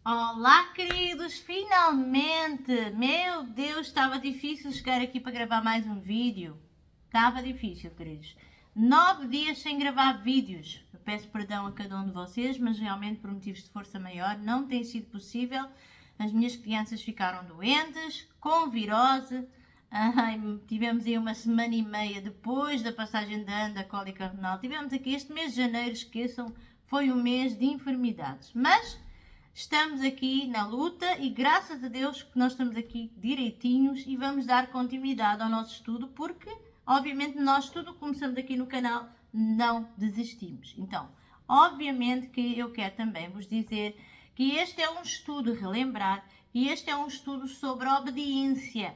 Olá, queridos! Finalmente! Meu Deus, estava difícil chegar aqui para gravar mais um vídeo. Estava difícil, queridos. 9 dias sem gravar vídeos. Eu peço perdão a cada um de vocês, mas realmente por motivos de força maior não tem sido possível. As minhas crianças ficaram doentes, com virose. Tivemos aí uma semana e meia depois da passagem de ano da cólica renal. Tivemos aqui este mês de janeiro, esqueçam, foi um mês de enfermidades. Mas estamos aqui na luta e graças a Deus que nós estamos aqui direitinhos e vamos dar continuidade ao nosso estudo porque, obviamente, nós tudo começamos aqui no canal, não desistimos. Então, obviamente que eu quero também vos dizer que este é um estudo, relembrar, e este é um estudo sobre obediência.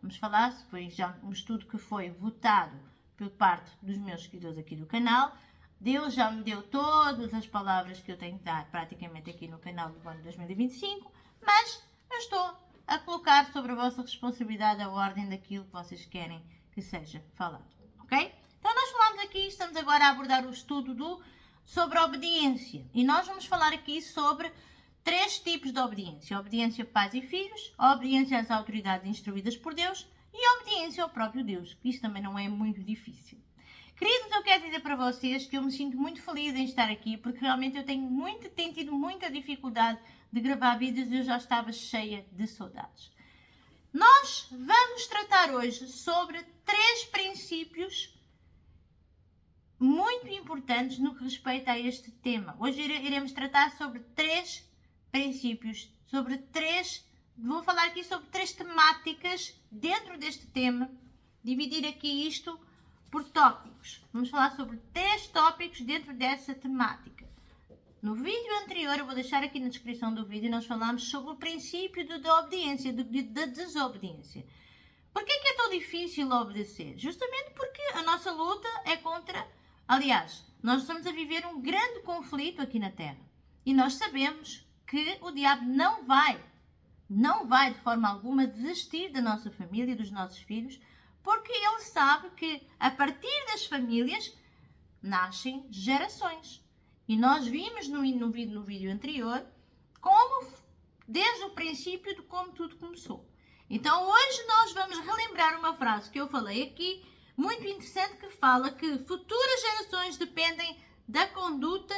Vamos falar, foi já um estudo que foi votado por parte dos meus seguidores aqui do canal. Deus já me deu todas as palavras que eu tenho que dar praticamente aqui no canal do ano 2025, mas eu estou a colocar sobre a vossa responsabilidade a ordem daquilo que vocês querem que seja falado, ok? Então nós falamos aqui, estamos agora a abordar o estudo sobre a obediência e nós vamos falar aqui sobre 3 tipos de obediência. A obediência a pais e filhos, a obediência às autoridades instruídas por Deus e a obediência ao próprio Deus, que isto também não é muito difícil. Queridos, eu quero dizer para vocês que eu me sinto muito feliz em estar aqui, porque realmente eu tenho tido muita dificuldade de gravar vídeos e eu já estava cheia de saudades. Nós vamos tratar hoje sobre 3 princípios muito importantes no que respeita a este tema. Hoje iremos tratar sobre 3 princípios, vou falar aqui sobre 3 temáticas dentro deste tema, dividir aqui isto por tópicos. Vamos falar sobre 3 tópicos dentro dessa temática. No vídeo anterior, eu vou deixar aqui na descrição do vídeo, nós falamos sobre o princípio da obediência, da desobediência. Por que é tão difícil obedecer? Justamente porque a nossa luta é contra... Aliás, nós estamos a viver um grande conflito aqui na Terra. E nós sabemos que o diabo não vai de forma alguma desistir da nossa família e dos nossos filhos, porque ele sabe que a partir das famílias nascem gerações. E nós vimos no vídeo anterior como, desde o princípio, de como tudo começou. Então hoje nós vamos relembrar uma frase que eu falei aqui, muito interessante, que fala que futuras gerações dependem da conduta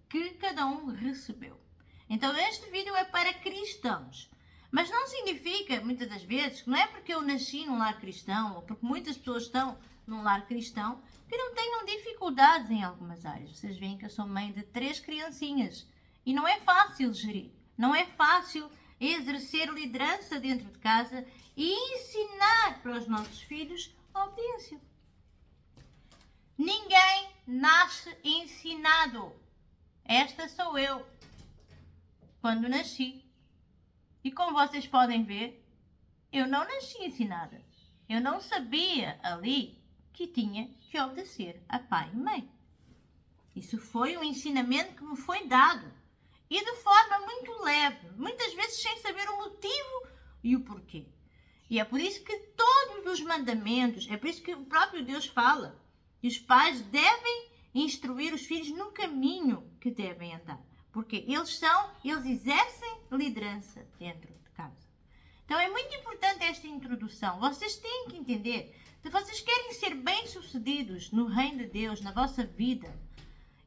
que cada um recebeu. Então este vídeo é para cristãos. Mas não significa, muitas das vezes, que não é porque eu nasci num lar cristão, ou porque muitas pessoas estão num lar cristão, que não tenham dificuldades em algumas áreas. Vocês veem que eu sou mãe de 3 criancinhas. E não é fácil gerir. Não é fácil exercer liderança dentro de casa e ensinar para os nossos filhos a obediência. Ninguém nasce ensinado. Esta sou eu. Quando nasci. E como vocês podem ver, eu não nasci ensinada. Eu não sabia ali que tinha que obedecer a pai e mãe. Isso foi um ensinamento que me foi dado. E de forma muito leve, muitas vezes sem saber o motivo e o porquê. E é por isso que todos os mandamentos, é por isso que o próprio Deus fala que os pais devem instruir os filhos no caminho que devem andar. Porque eles exercem liderança dentro de casa. Então é muito importante esta introdução. Vocês têm que entender, se vocês querem ser bem-sucedidos no reino de Deus, na vossa vida,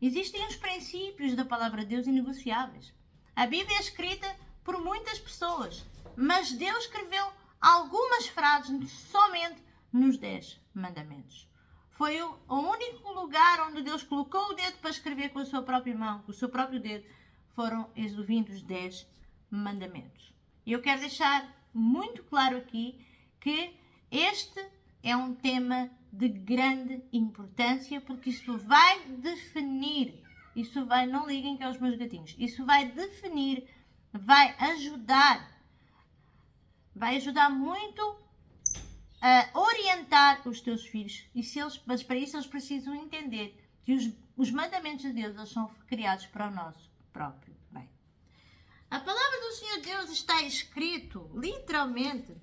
existem os princípios da palavra de Deus inegociáveis. A Bíblia é escrita por muitas pessoas, mas Deus escreveu algumas frases somente nos 10 mandamentos. Foi o único lugar onde Deus colocou o dedo para escrever com a sua própria mão, com o seu próprio dedo, foram os 10 mandamentos. E eu quero deixar muito claro aqui que este é um tema de grande importância, porque isso vai definir, não liguem que é os meus gatinhos, isso vai definir, vai ajudar muito a orientar os teus filhos, mas para isso eles precisam entender que os mandamentos de Deus, eles são criados para o nosso próprio bem. A palavra do Senhor Deus está escrito, literalmente.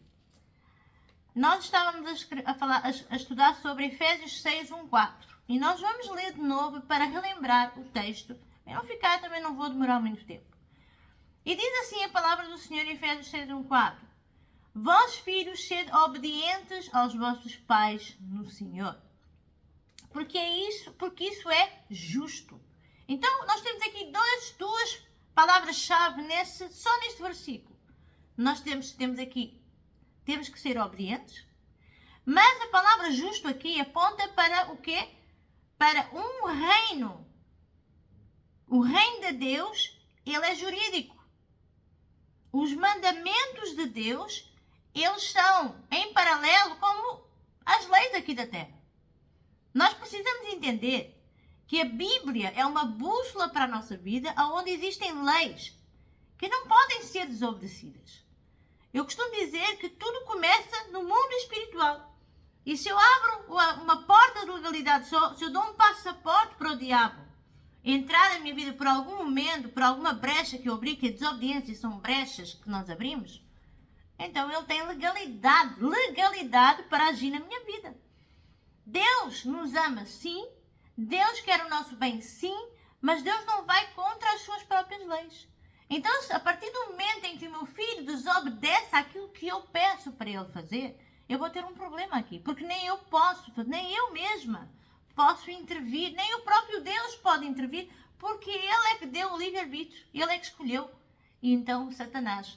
Nós estávamos a estudar sobre Efésios 6, 1, 4. E nós vamos ler de novo para relembrar o texto. Também não vou demorar muito tempo. E diz assim a palavra do Senhor em Efésios 6:1-4. Vós, filhos, sede obedientes aos vossos pais no Senhor. Porque isso é justo. Então, nós temos aqui duas palavras-chave só neste versículo. Nós temos que ser obedientes, mas a palavra justo aqui aponta para o quê? Para um reino. O reino de Deus, ele é jurídico. Os mandamentos de Deus, eles são em paralelo como as leis aqui da terra. Nós precisamos entender que a Bíblia é uma bússola para a nossa vida, onde existem leis que não podem ser desobedecidas. Eu costumo dizer que tudo começa no mundo espiritual. E se eu abro uma porta de legalidade, se eu dou um passaporte para o diabo entrar na minha vida por algum momento, por alguma brecha que eu abri, que a desobediência são brechas que nós abrimos, então ele tem legalidade para agir na minha vida. Deus nos ama, sim. Deus quer o nosso bem, sim. Mas Deus não vai contra as suas próprias leis. Então, a partir do momento em que o meu filho desobedece àquilo que eu peço para ele fazer, eu vou ter um problema aqui. Porque nem eu mesma posso intervir, nem o próprio Deus pode intervir, porque Ele é que deu o livre-arbítrio, Ele é que escolheu. E então, Satanás,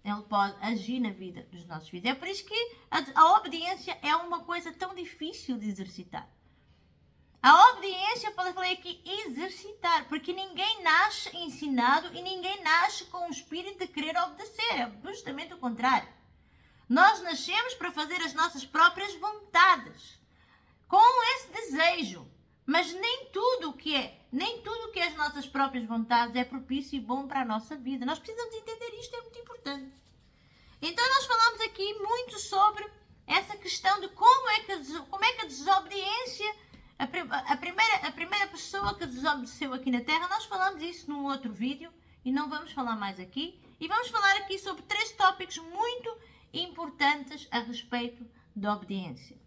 ele pode agir na vida dos nossos filhos. É por isso que a obediência é uma coisa tão difícil de exercitar. A obediência, eu falei aqui, exercitar, porque ninguém nasce ensinado e ninguém nasce com o espírito de querer obedecer. É justamente o contrário. Nós nascemos para fazer as nossas próprias vontades, com esse desejo. Mas nem tudo o que é as nossas próprias vontades é propício e bom para a nossa vida. Nós precisamos entender isto, é muito importante. Então nós falamos aqui muito sobre essa questão de como é que a desobediência, a primeira pessoa que desobedeceu aqui na Terra, nós falamos isso num outro vídeo e não vamos falar mais aqui. E vamos falar aqui sobre 3 tópicos muito importantes a respeito da obediência.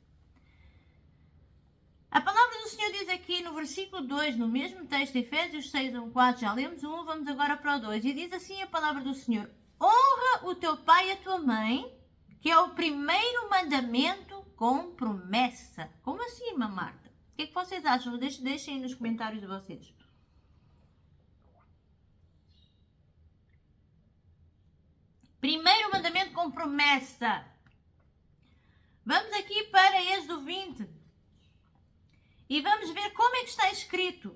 A palavra do Senhor diz aqui no versículo 2, no mesmo texto, Efésios 6:1-4, já lemos um, vamos agora para o 2. E diz assim a palavra do Senhor: honra o teu pai e a tua mãe, que é o primeiro mandamento com promessa. Como assim, irmã Marta? O que é que vocês acham? Deixem aí nos comentários de vocês. Primeiro mandamento com promessa. Vamos aqui para Êxodo 20. E vamos ver como é que está escrito.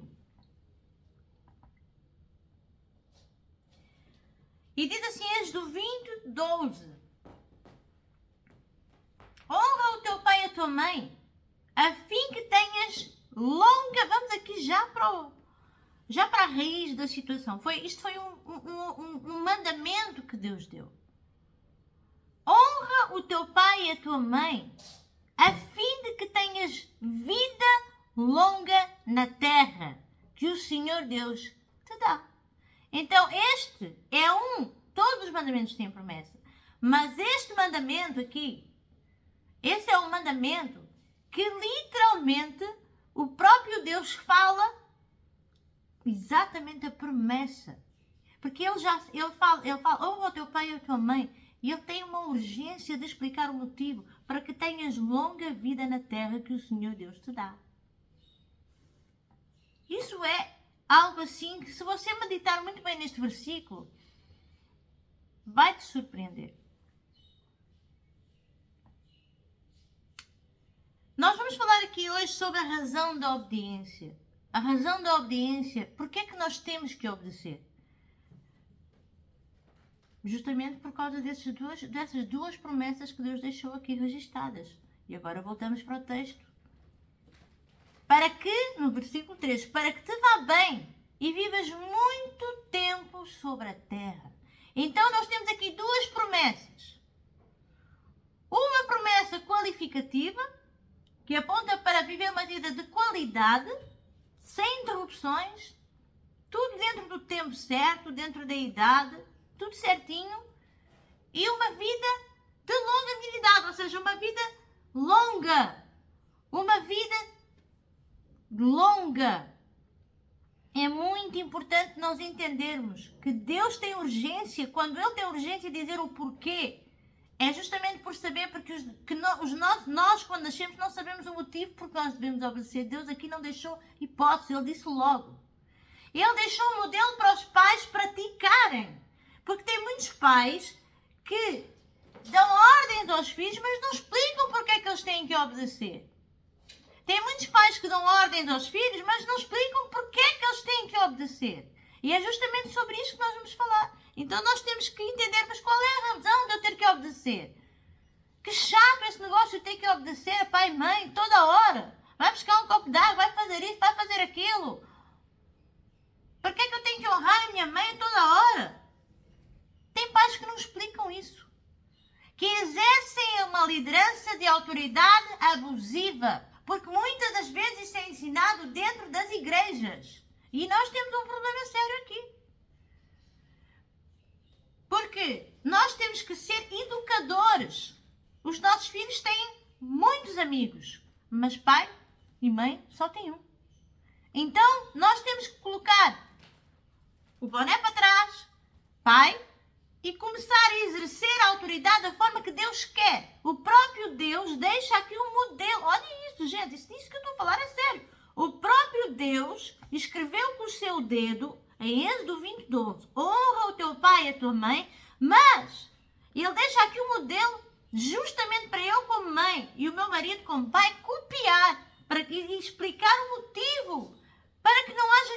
E diz assim, Êxodo 20:12. Honra o teu pai e a tua mãe, a fim que tenhas longa... Vamos aqui já para a raiz da situação. Isto foi um mandamento que Deus deu. Honra o teu pai e a tua mãe, a fim de que tenhas vida longa na terra que o Senhor Deus te dá. Então este é todos os mandamentos têm promessa, mas este mandamento aqui, esse é um mandamento que literalmente o próprio Deus fala exatamente a promessa, porque ele fala, honra o teu pai e a tua mãe, e ele tem uma urgência de explicar o motivo para que tenhas longa vida na terra que o Senhor Deus te dá. Isso é algo assim que, se você meditar muito bem neste versículo, vai te surpreender. Nós vamos falar aqui hoje sobre a razão da obediência. A razão da obediência, por que é que nós temos que obedecer? Justamente por causa dessas duas promessas que Deus deixou aqui registadas. E agora voltamos para o texto. Para que, no versículo 3, para que te vá bem e vivas muito tempo sobre a terra. Então nós temos aqui 2 promessas. Uma promessa qualificativa, que aponta para viver uma vida de qualidade, sem interrupções, tudo dentro do tempo certo, dentro da idade, tudo certinho, e uma vida de longevidade, ou seja, uma vida longa, uma vida longa. É muito importante nós entendermos que Deus tem urgência. Quando Ele tem urgência de dizer o porquê, é justamente por saber, porque nós, quando nascemos, não sabemos o motivo porque nós devemos obedecer. Deus aqui não deixou hipótese, Ele disse logo. Ele deixou um modelo para os pais praticarem. Porque tem muitos pais que dão ordens aos filhos, mas não explicam porque é que eles têm que obedecer. Tem muitos pais que dão ordens aos filhos, mas não explicam porque é que eles têm que obedecer. E é justamente sobre isso que nós vamos falar. Então nós temos que entender, mas qual é a razão de eu ter que obedecer? Que chato esse negócio de ter que obedecer a pai e mãe toda hora. Vai buscar um copo de água, vai fazer isso, vai fazer aquilo. Por que é que eu tenho que honrar a minha mãe toda hora? Tem pais que não explicam isso. Que exercem uma liderança de autoridade abusiva. Porque muitas das vezes isso é ensinado dentro das igrejas. E nós temos um problema sério aqui. Porque nós temos que ser educadores. Os nossos filhos têm muitos amigos. Mas pai e mãe só têm um. Então, nós temos que colocar o boné para trás, pai, e começar a exercer a autoridade da forma que Deus quer. O próprio Deus deixa aqui um modelo. Olha isso, gente. Isso que eu estou a falar é sério. O próprio Deus escreveu com o seu dedo, em Êxodo 20:12, honra o teu pai e a tua mãe, mas ele deixa aqui um modelo justamente para eu como mãe e o meu marido como pai copiar, para explicar o motivo, para que não haja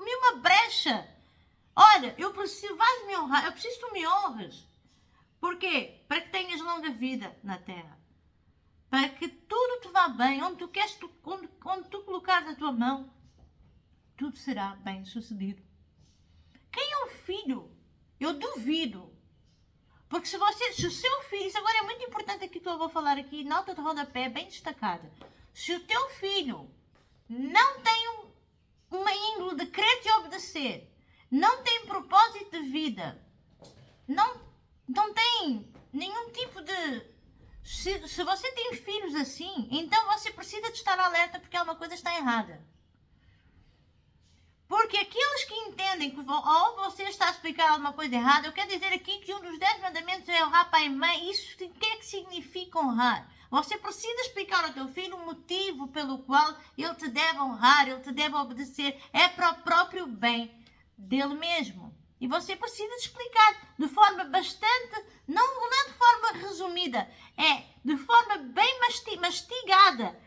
nenhuma brecha. Olha, eu preciso, vais me honrar, eu preciso que tu me honres. Porquê? Para que tenhas longa vida na terra. Para que tudo te vá bem, onde tu colocares a tua mão, tudo será bem sucedido. Quem é o filho? Eu duvido. Porque se o seu filho, isso agora é muito importante aqui que eu vou falar aqui, nota de rodapé bem destacada. Se o teu filho não tem uma índole de querer te obedecer, não tem propósito de vida, não tem nenhum tipo de... Se você tem filhos assim, então você precisa de estar alerta porque alguma coisa está errada. Porque aqueles que entendem que você está a explicar alguma coisa errada, eu quero dizer aqui que um dos 10 mandamentos é honrar pai e mãe. Isso o que é que significa honrar? Você precisa explicar ao teu filho o motivo pelo qual ele te deve honrar, ele te deve obedecer. É para o próprio bem dele mesmo. E você precisa explicar de forma bastante, não de forma resumida, é de forma bem mastigada,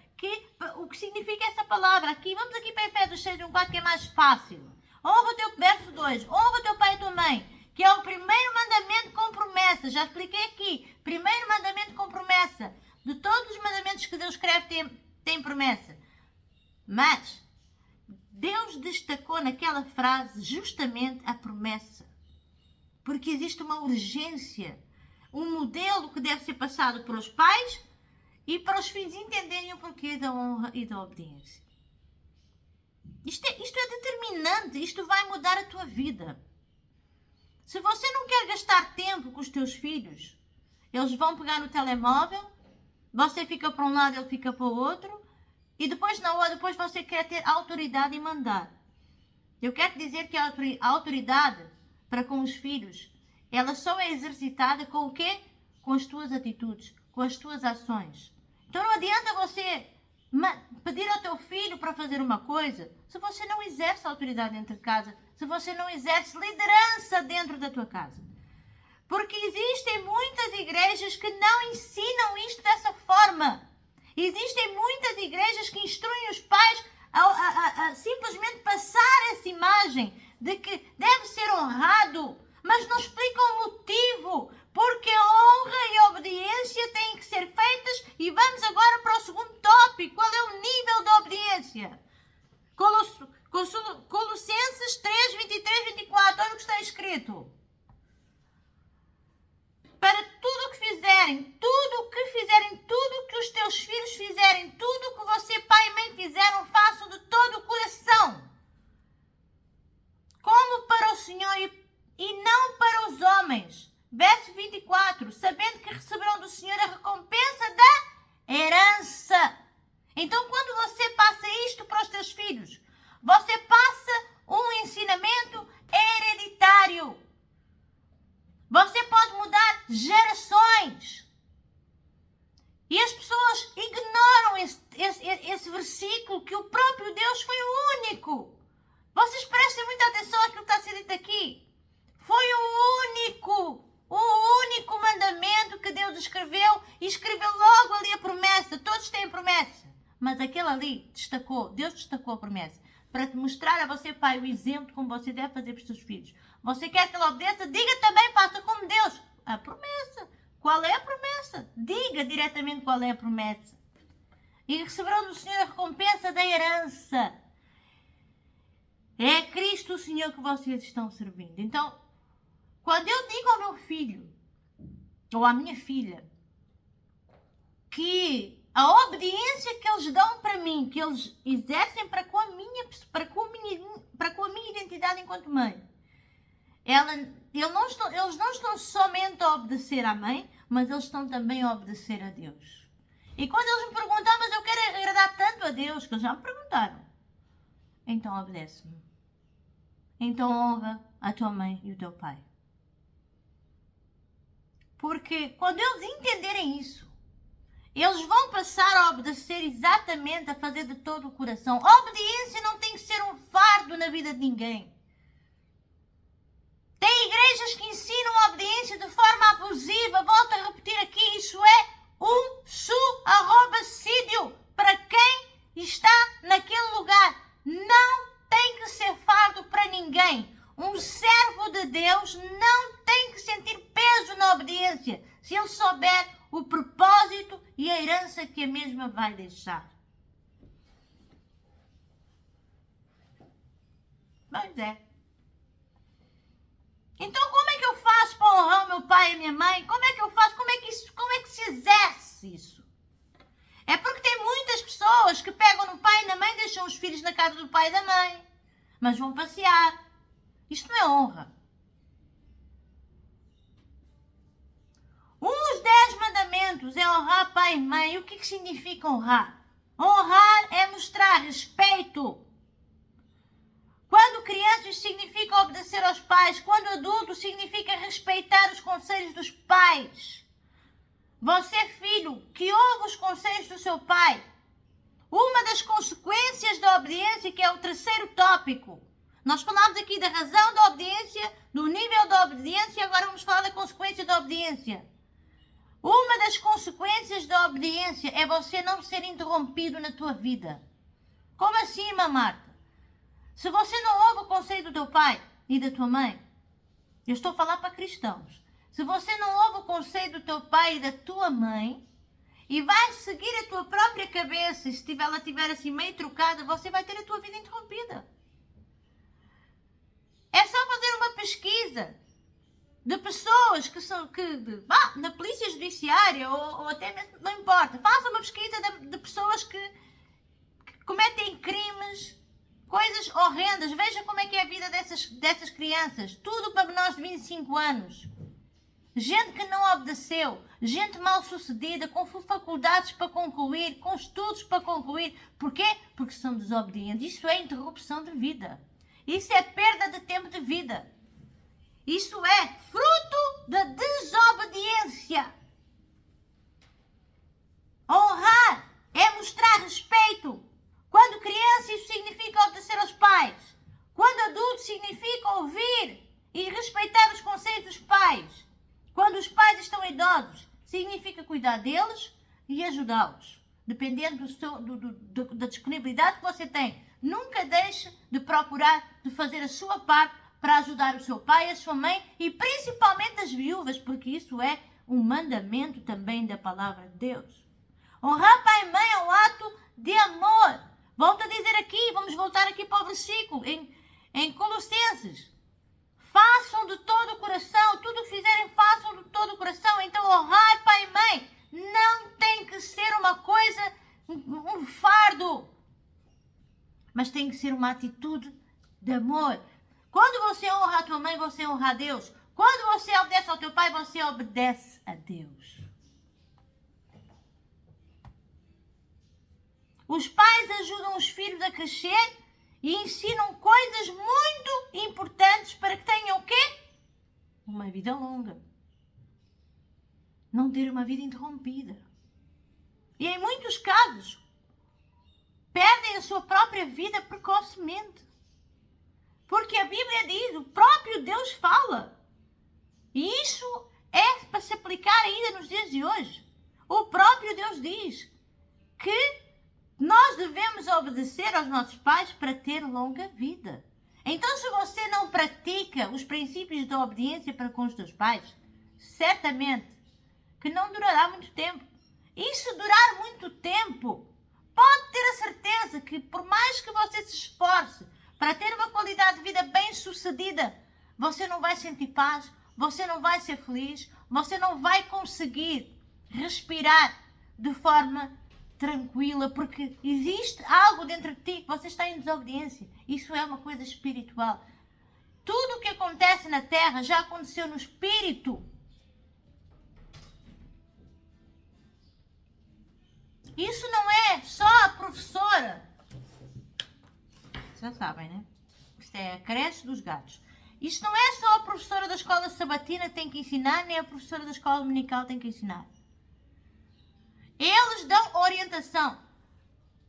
o que significa essa palavra aqui. Vamos aqui para Efésios 6:1-4, que é mais fácil. Honra o teu, verso 2, honra o teu pai e a tua mãe, que é o primeiro mandamento com promessa. Já expliquei aqui, primeiro mandamento com promessa. De todos os mandamentos que Deus escreve tem promessa. Mas Deus destacou naquela frase justamente a promessa. Porque existe uma urgência, um modelo que deve ser passado para os pais e para os filhos entenderem o porquê da honra e da obediência. Isto é determinante, isto vai mudar a tua vida. Se você não quer gastar tempo com os teus filhos, eles vão pegar no telemóvel, você fica para um lado, ele fica para o outro, e depois você quer ter autoridade e mandar. Eu quero dizer que a autoridade para com os filhos, ela só é exercitada com o quê? Com as tuas atitudes, com as tuas ações. Então não adianta você pedir ao teu filho para fazer uma coisa se você não exerce autoridade dentro de casa, se você não exerce liderança dentro da tua casa. Porque existem muitas igrejas que não ensinam isto dessa forma. Existem muitas igrejas que instruem os pais a simplesmente passar essa imagem de que deve ser honrado, mas não explicam o motivo, porque a honra e a obediência têm que ser feitas. E vamos agora para o segundo tópico. Qual é o nível da obediência? Colossenses 3:23-24, olha o que está escrito. Para tudo o que fizerem, tudo o que os teus filhos fizerem, tudo o que você, pai e mãe fizeram, façam de todo o coração, como para o Senhor e não para os homens. Verso 24, sabendo que receberão do Senhor a recompensa da herança. Então, quando você passa isto para os teus filhos, você passa um ensinamento hereditário. Você pode mudar gerações. E as pessoas ignoram esse versículo, que o próprio Deus foi o único. Vocês prestem muita atenção àquilo que está a ser dito aqui. Foi o único mandamento que Deus escreveu, e escreveu logo ali a promessa. Todos têm promessa. Mas aquele ali destacou, Deus destacou a promessa, para te mostrar a você, pai, o exemplo como você deve fazer para os seus filhos. Você quer que ele obedeça? Diga também, faça como Deus. A promessa. Qual é a promessa? Diga diretamente qual é a promessa. E receberão do Senhor a recompensa da herança. É Cristo o Senhor que vocês estão servindo. Então, quando eu digo ao meu filho, ou à minha filha, que a obediência que eles dão para mim, que eles exercem para com a minha identidade enquanto mãe, eles não estão somente a obedecer à mãe, mas eles estão também a obedecer a Deus. E quando eles me perguntam, mas eu quero agradar tanto a Deus, que eles já me perguntaram, então obedece-me. Então honra a tua mãe e o teu pai. Porque quando eles entenderem isso, eles vão passar a obedecer exatamente, a fazer de todo o coração. A obediência não tem que ser um fardo na vida de ninguém. Tem igrejas que ensinam a obediência de forma abusiva. Volto a repetir aqui, isso é um suicídio para quem está naquele lugar. Não tem que ser fardo para ninguém. Um servo de Deus não tem que sentir peso na obediência, se ele souber o propósito e a herança que a mesma vai deixar. Pois é. Então como é que eu faço para honrar o meu pai e a minha mãe? Como é que eu faço? Como é que se exerce isso? É porque tem muitas pessoas que pegam no pai e na mãe, deixam os filhos na casa do pai e da mãe, mas vão passear. Isto não é honra. Um dos 10 mandamentos é honrar pai e mãe. E o que significa honrar? Honrar é mostrar respeito. Quando criança, isso significa obedecer aos pais. Quando adulto, significa respeitar os conselhos dos pais. Você, filho, que ouve os conselhos do seu pai, uma das consequências da obediência, que é o terceiro tópico. Nós falamos aqui da razão da obediência, do nível da obediência, agora vamos falar da consequência da obediência. Uma das consequências da obediência é você não ser interrompido na tua vida. Como assim, irmã Marta? Se você não ouve o conselho do teu pai e da tua mãe, eu estou a falar para cristãos. Se você não ouve o conselho do teu pai e da tua mãe, e vais seguir a tua própria cabeça, e se ela estiver assim meio trocada, você vai ter a tua vida interrompida. É só fazer uma pesquisa de pessoas que são na polícia judiciária ou até mesmo, não importa. Faça uma pesquisa de pessoas que cometem crimes, coisas horrendas. Veja como é que é a vida dessas crianças. Tudo para menores de 25 anos. Gente que não obedeceu, gente mal sucedida, com faculdades para concluir, com estudos para concluir. Porquê? Porque são desobedientes. Isso é interrupção de vida. Isso é perda de tempo de vida. Isso é fruto da desobediência. Honrar é mostrar respeito. Quando criança, isso significa obedecer aos pais. Quando adulto, significa ouvir e respeitar os conselhos dos pais. Quando os pais estão idosos, significa cuidar deles e ajudá-los. Dependendo da disponibilidade que você tem. Nunca deixe de procurar, de fazer a sua parte para ajudar o seu pai, a sua mãe e principalmente as viúvas, porque isso é um mandamento também da palavra de Deus. Honrar pai e mãe é um ato de amor. Volto a dizer aqui, vamos voltar aqui para o versículo, em Colossenses. Façam de todo o coração, tudo o que fizerem, façam de todo o coração. Então, honrar pai e mãe não tem que ser uma coisa, um fardo, mas tem que ser uma atitude de amor. Quando você honra a tua mãe, você honra a Deus. Quando você obedece ao teu pai, você obedece a Deus. Os pais ajudam os filhos a crescer e ensinam coisas muito importantes para que tenham o quê? Uma vida longa. Não ter uma vida interrompida. E em muitos casos, perdem a sua própria vida precocemente. Porque a Bíblia diz, o próprio Deus fala. E isso é para se aplicar ainda nos dias de hoje. O próprio Deus diz que nós devemos obedecer aos nossos pais para ter longa vida. Então, se você não pratica os princípios da obediência para com os teus pais, certamente que não durará muito tempo. E se durar muito tempo, pode ter a certeza que por mais que você se esforce para ter uma qualidade de vida bem sucedida, você não vai sentir paz, você não vai ser feliz, você não vai conseguir respirar de forma tranquila, porque existe algo dentro de ti que você está em desobediência. Isso é uma coisa espiritual. Tudo o que acontece na terra já aconteceu no espírito. Isso não é só a professora. Já sabem, né? Isto é a creche dos gatos. Isto não é só a professora da escola sabatina que tem que ensinar, nem a professora da escola dominical tem que ensinar. Eles dão orientação.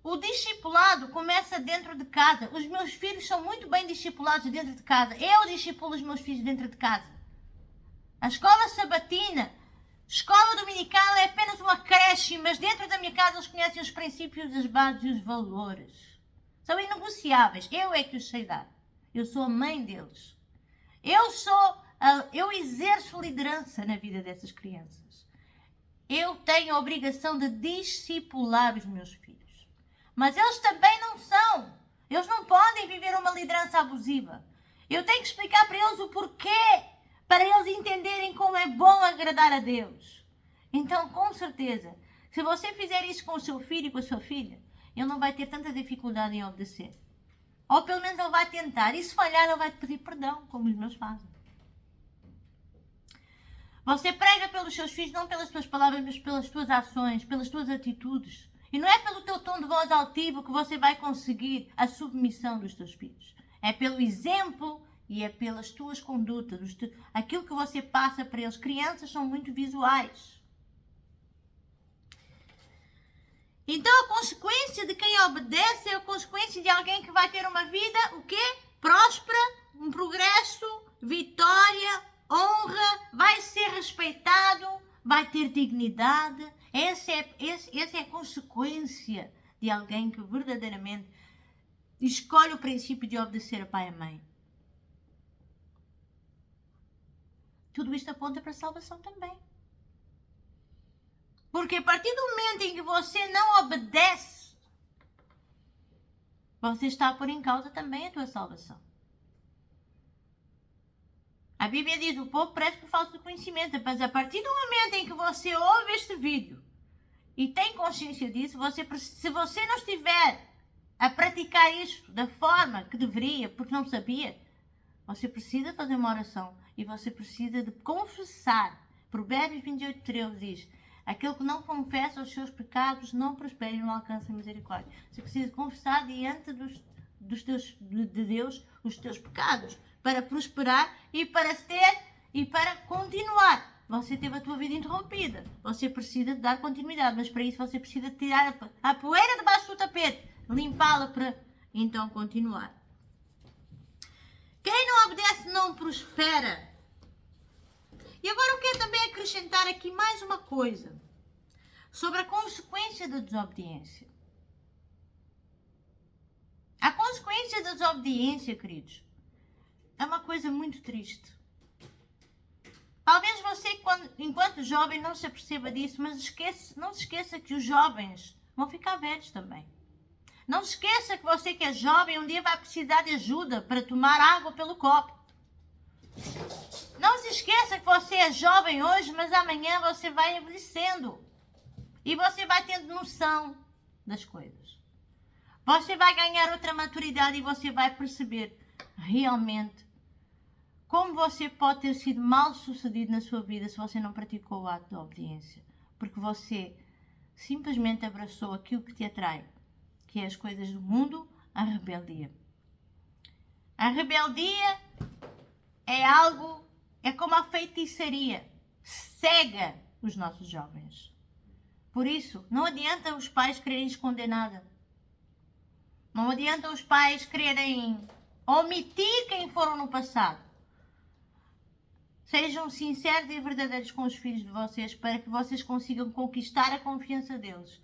O discipulado começa dentro de casa. Os meus filhos são muito bem discipulados dentro de casa. Eu discipulo os meus filhos dentro de casa. A escola sabatina, escola dominical é apenas uma creche, mas dentro da minha casa eles conhecem os princípios, as bases e os valores. São inegociáveis. Eu é que os sei dar. Eu sou a mãe deles. Eu exerço liderança na vida dessas crianças. Eu tenho a obrigação de discipular os meus filhos. Mas eles também não são. Eles não podem viver uma liderança abusiva. Eu tenho que explicar para eles o porquê, para eles entenderem como é bom agradar a Deus. Então, com certeza, se você fizer isso com o seu filho e com a sua filha, ele não vai ter tanta dificuldade em obedecer. Ou pelo menos ele vai tentar. E se falhar, ele vai te pedir perdão, como os meus fazem. Você prega pelos seus filhos, não pelas tuas palavras, mas pelas tuas ações, pelas tuas atitudes. E não é pelo teu tom de voz altivo que você vai conseguir a submissão dos teus filhos. É pelo exemplo e é pelas tuas condutas, aquilo que você passa para eles. Crianças são muito visuais. Então a consequência de quem obedece é a consequência de alguém que vai ter uma vida, o quê? Próspera, um progresso, vitória, honra, vai ser respeitado, vai ter dignidade. Essa é a consequência de alguém que verdadeiramente escolhe o princípio de obedecer a pai e a mãe. Tudo isto aponta para a salvação também. Porque a partir do momento em que você não obedece, você está a pôr em causa também a tua salvação. A Bíblia diz, o povo presta por falta de conhecimento, mas a partir do momento em que você ouve este vídeo e tem consciência disso, se você não estiver a praticar isso da forma que deveria, porque não sabia, você precisa fazer uma oração e você precisa de confessar. Provérbios 28:13 diz, aquele que não confessa os seus pecados não prospera e não alcança a misericórdia. Você precisa confessar diante de Deus os teus pecados para prosperar e para continuar. Você teve a tua vida interrompida. Você precisa de dar continuidade, mas para isso você precisa tirar a poeira debaixo do tapete, limpá-la para então continuar. Quem não obedece não prospera. E agora eu quero também acrescentar aqui mais uma coisa sobre a consequência da desobediência. A consequência da desobediência, queridos, é uma coisa muito triste. Talvez você, enquanto jovem, não se aperceba disso, mas não se esqueça que os jovens vão ficar velhos também. Não se esqueça que você que é jovem um dia vai precisar de ajuda para tomar água pelo copo. Não se esqueça que você é jovem hoje, mas amanhã você vai envelhecendo. E você vai tendo noção das coisas. Você vai ganhar outra maturidade e você vai perceber realmente como você pode ter sido mal sucedido na sua vida se você não praticou o ato da obediência. Porque você simplesmente abraçou aquilo que te atrai, que é as coisas do mundo, a rebeldia. A rebeldia é como a feitiçaria, cega os nossos jovens. Por isso, não adianta os pais quererem esconder nada. Não adianta os pais quererem omitir quem foram no passado. Sejam sinceros e verdadeiros com os filhos de vocês para que vocês consigam conquistar a confiança deles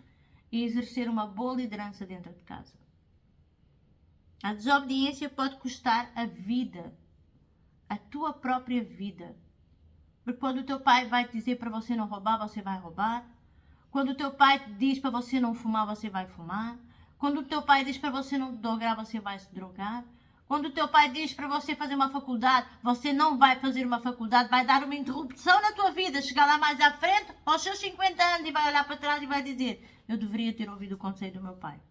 e exercer uma boa liderança dentro de casa. A desobediência pode custar a vida, a tua própria vida. Porque quando o teu pai vai te dizer para você não roubar, você vai roubar. Quando o teu pai te diz para você não fumar, você vai fumar. Quando o teu pai diz para você não drogar, você vai se drogar. Quando o teu pai diz para você fazer uma faculdade, você não vai fazer uma faculdade, vai dar uma interrupção na tua vida, chegar lá mais à frente, aos seus 50 anos, e vai olhar para trás e vai dizer: eu deveria ter ouvido o conselho do meu pai.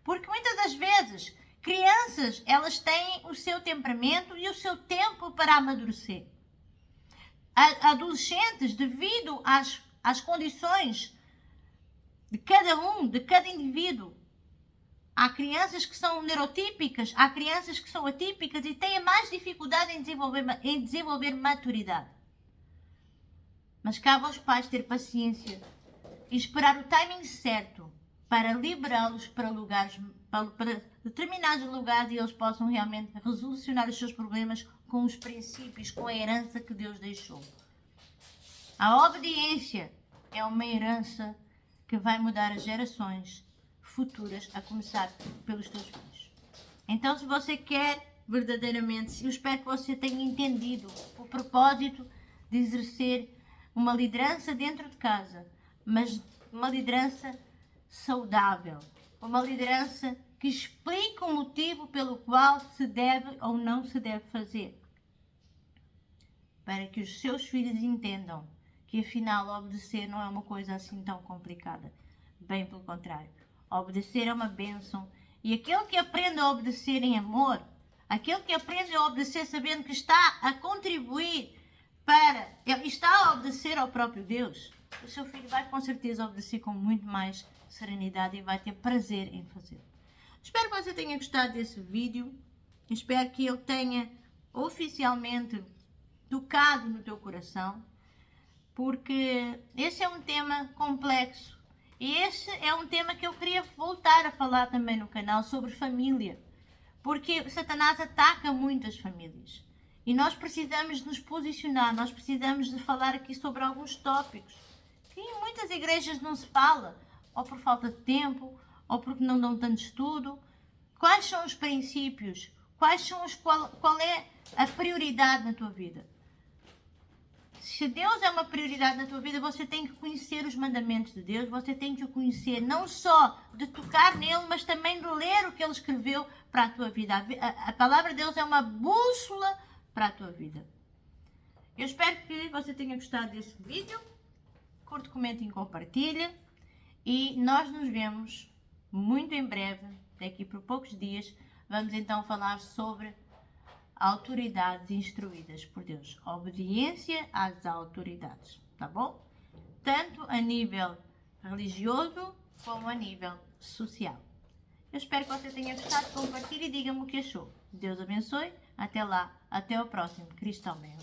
Porque muitas das vezes, crianças, elas têm o seu temperamento e o seu tempo para amadurecer. Adolescentes, devido às condições de cada indivíduo, há crianças que são neurotípicas, há crianças que são atípicas e têm mais dificuldade em desenvolver maturidade. Mas cabe aos pais ter paciência e esperar o timing certo para liberá-los para determinados lugares e eles possam realmente resolucionar os seus problemas com os princípios, com a herança que Deus deixou. A obediência é uma herança que vai mudar as gerações futuras, a começar pelos teus filhos. Então, se você quer verdadeiramente, eu espero que você tenha entendido o propósito de exercer uma liderança dentro de casa, mas uma liderança saudável, uma liderança que explique o motivo pelo qual se deve ou não se deve fazer, para que os seus filhos entendam que afinal obedecer não é uma coisa assim tão complicada, bem pelo contrário. Obedecer é uma bênção. E aquele que aprende a obedecer em amor, aquele que aprende a obedecer sabendo que está a contribuir está a obedecer ao próprio Deus, o seu filho vai com certeza obedecer com muito mais serenidade e vai ter prazer em fazê-lo. Espero que você tenha gostado desse vídeo. Espero que ele tenha oficialmente tocado no teu coração, porque esse é um tema complexo. E esse é um tema que eu queria voltar a falar também no canal sobre família. Porque Satanás ataca muito as famílias. E nós precisamos nos posicionar, nós precisamos de falar aqui sobre alguns tópicos que em muitas igrejas não se fala, ou por falta de tempo, ou porque não dão tanto estudo. Quais são os princípios? Qual é a prioridade na tua vida? Se Deus é uma prioridade na tua vida, você tem que conhecer os mandamentos de Deus, você tem que o conhecer não só de tocar nele, mas também de ler o que ele escreveu para a tua vida. A palavra de Deus é uma bússola para a tua vida. Eu espero que você tenha gostado desse vídeo. Curte, comenta e compartilha. E nós nos vemos muito em breve, daqui por poucos dias. Vamos então falar sobre autoridades instruídas por Deus. Obediência às autoridades, tá bom? Tanto a nível religioso como a nível social. Eu espero que você tenha gostado. Compartilhe e diga-me o que achou. Deus abençoe. Até lá. Até o próximo. Cristo também.